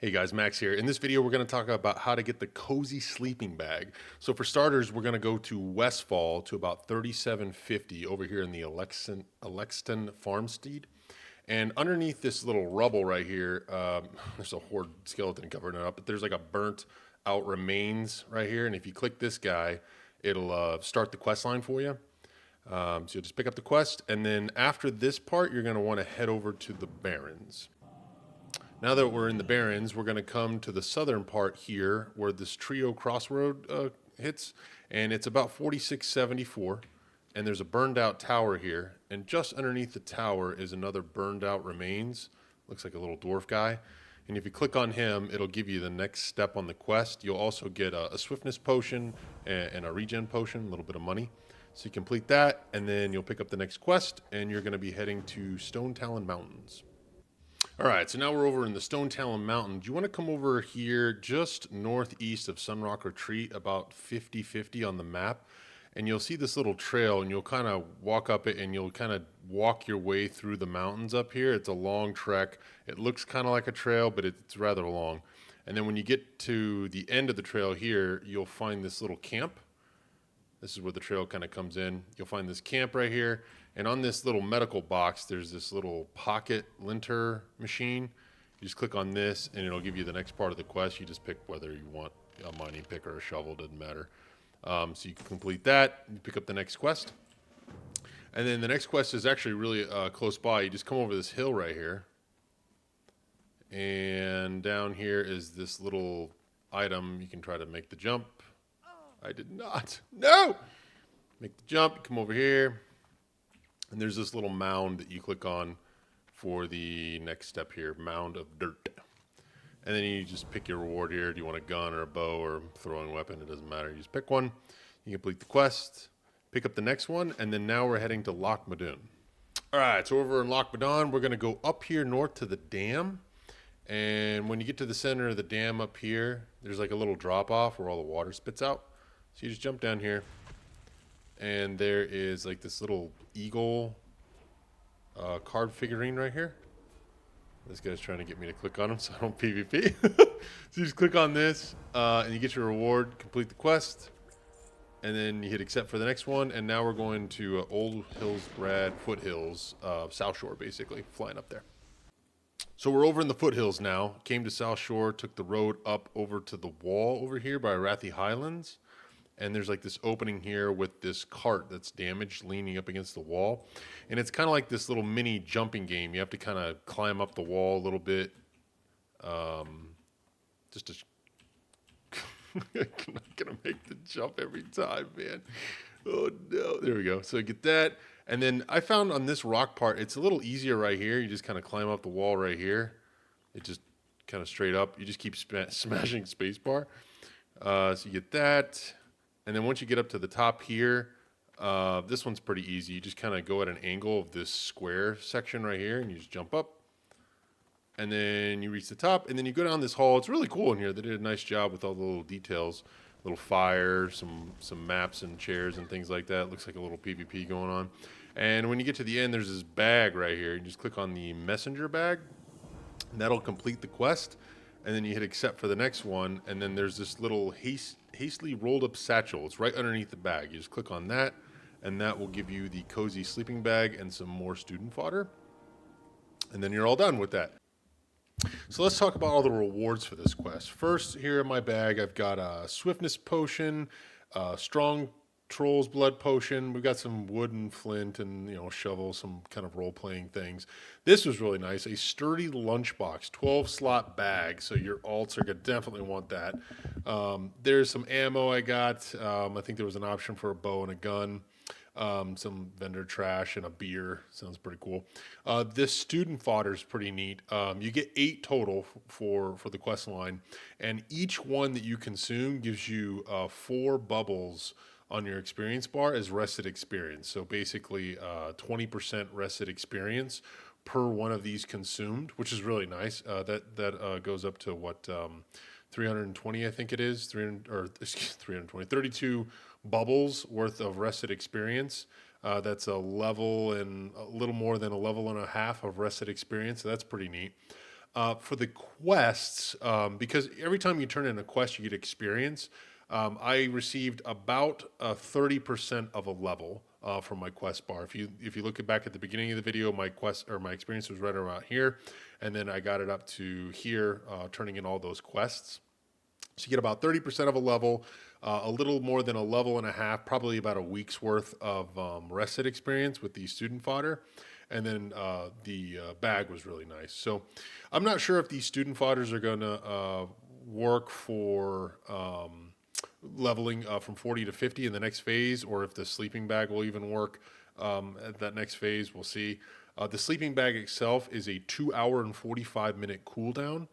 Hey guys, Max here. In this video, we're going to talk about how to get the cozy sleeping bag. So for starters, we're going to go to Westfall to about 3750 over here in the Alexton Farmstead. And underneath this little rubble right here, there's a horde skeleton covering it up, but there's like a burnt out remains right here. And if you click this guy, it'll start the quest line for you. So you'll just pick up the quest. And then after this part, you're going to want to head over to the Barrens. Now that we're in the Barrens, we're going to come to the southern part here where this trio crossroad hits, and it's about 4674. And there's a burned out tower here, and just underneath the tower is another burned out remains. Looks like a little dwarf guy. And if you click on him, it'll give you the next step on the quest. You'll also get a swiftness potion and a regen potion, a little bit of money. So you complete that, and then you'll pick up the next quest, and you're going to be heading to Stonetalon Mountains. All right, so now we're over in the Stonetalon Mountains. You want to come over here just northeast of Sunrock Retreat, about 50-50 on the map, and you'll see this little trail, and you'll kind of walk up it, and you'll kind of walk your way through the mountains up here. It's a long trek. It looks kind of like a trail, but it's rather long. And then when you get to the end of the trail here, you'll find this little camp. This is where the trail kind of comes in. You'll find this camp right here. And on this little medical box, there's this little pocket linter machine. You just click on this, and it'll give you the next part of the quest. You just pick whether you want a mining pick or a shovel, doesn't matter. So you can complete that. You pick up the next quest. And then the next quest is actually really close by. You just come over this hill right here. And down here is this little item. You can try to make the jump. I did not. No! Make the jump, come over here. And there's this little mound that you click on for the next step here, mound of dirt. And then you just pick your reward here. Do you want a gun or a bow or throwing weapon? It doesn't matter. You just pick one. You complete the quest, pick up the next one, and then now we're heading to Loch Modan. All right, so over in Loch Modan, we're going to go up here north to the dam. And when you get to the center of the dam up here, there's like a little drop off where all the water spits out. So you just jump down here, and there is like this little eagle card figurine right here. This guy's trying to get me to click on him, so I don't PvP. So you just click on this, and you get your reward, complete the quest, and then you hit accept for the next one. And now we're going to Old Hillsbrad Foothills, South Shore, basically, flying up there. So we're over in the foothills now. Came to South Shore, took the road up over to the wall over here by Rathi Highlands. And there's like this opening here with this cart that's damaged leaning up against the wall. And it's kind of like this little mini jumping game. You have to kind of climb up the wall a little bit. Just to... I'm not going to make the jump every time, man. Oh, no. There we go. So get that. And then I found on this rock part, it's a little easier right here. You just kind of climb up the wall right here. It just kind of straight up. You just keep smashing spacebar. So you get that. And then once you get up to the top here, this one's pretty easy. You just kind of go at an angle of this square section right here, and you just jump up. And then you reach the top, and then you go down this hall. It's really cool in here. They did a nice job with all the little details. Little fire, some maps and chairs and things like that. Looks like a little PvP going on. And when you get to the end, there's this bag right here. You just click on the messenger bag, and that'll complete the quest. And then you hit accept for the next one, and then there's this little hastily rolled up satchel. It's right underneath the bag. You just click on that, and that will give you the cozy sleeping bag and some more student fodder. And then you're all done with that. So let's talk about all the rewards for this quest. First, here in my bag, I've got a swiftness potion, strong troll's blood potion. We've got some wood and flint and, shovel, some kind of role-playing things. This was really nice. A sturdy lunchbox, 12-slot bag. So your alts are going to definitely want that. There's some ammo I got. I think there was an option for a bow and a gun. Some vendor trash and a beer. Sounds pretty cool. This student fodder is pretty neat. You get 8 total for the quest line, and each one that you consume gives you 4 bubbles on your experience bar as rested experience. So basically 20% rested experience per one of these consumed, which is really nice. That goes up to what 320, I think it is, 320, 32 bubbles worth of rested experience. That's a level and a little more than a level and a half of rested experience. So that's pretty neat. For the quests, because every time you turn in a quest, you get experience. I received about 30% of a level from my quest bar. If you look back at the beginning of the video, my quest or my experience was right around here, and then I got it up to here, turning in all those quests. So you get about 30% of a level, a little more than a level and a half, probably about a week's worth of rested experience with the student fodder. And then the bag was really nice. So I'm not sure if these student fodders are going to work for leveling from 40 to 50 in the next phase, or if the sleeping bag will even work at that next phase. We'll see. The sleeping bag itself is a 2 hour and 45 minute cooldown.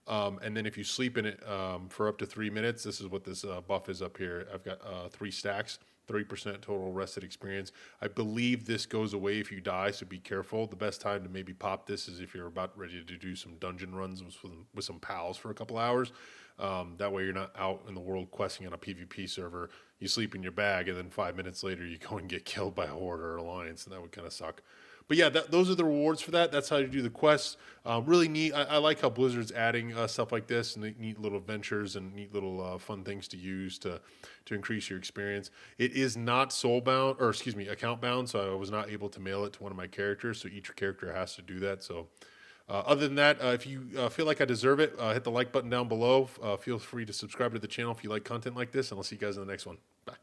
And then if you sleep in it for up to 3 minutes, this is what this buff is up here. I've got 3 stacks, 30% total rested experience. I believe this goes away if you die, so be careful. The best time to maybe pop this is if you're about ready to do some dungeon runs with some pals for a couple hours. That way you're not out in the world questing on a PvP server. You sleep in your bag, and then 5 minutes later you go and get killed by a horde or alliance, and that would kind of suck. But yeah, those are the rewards for that. That's how you do the quests. Really neat. I like how Blizzard's adding stuff like this, and neat little ventures and neat little fun things to use to increase your experience. It is not soul bound, or excuse me, account bound, so I was not able to mail it to one of my characters. So each character has to do that. So other than that, if you feel like I deserve it, hit the like button down below. Feel free to subscribe to the channel if you like content like this, and I'll see you guys in the next one. Bye.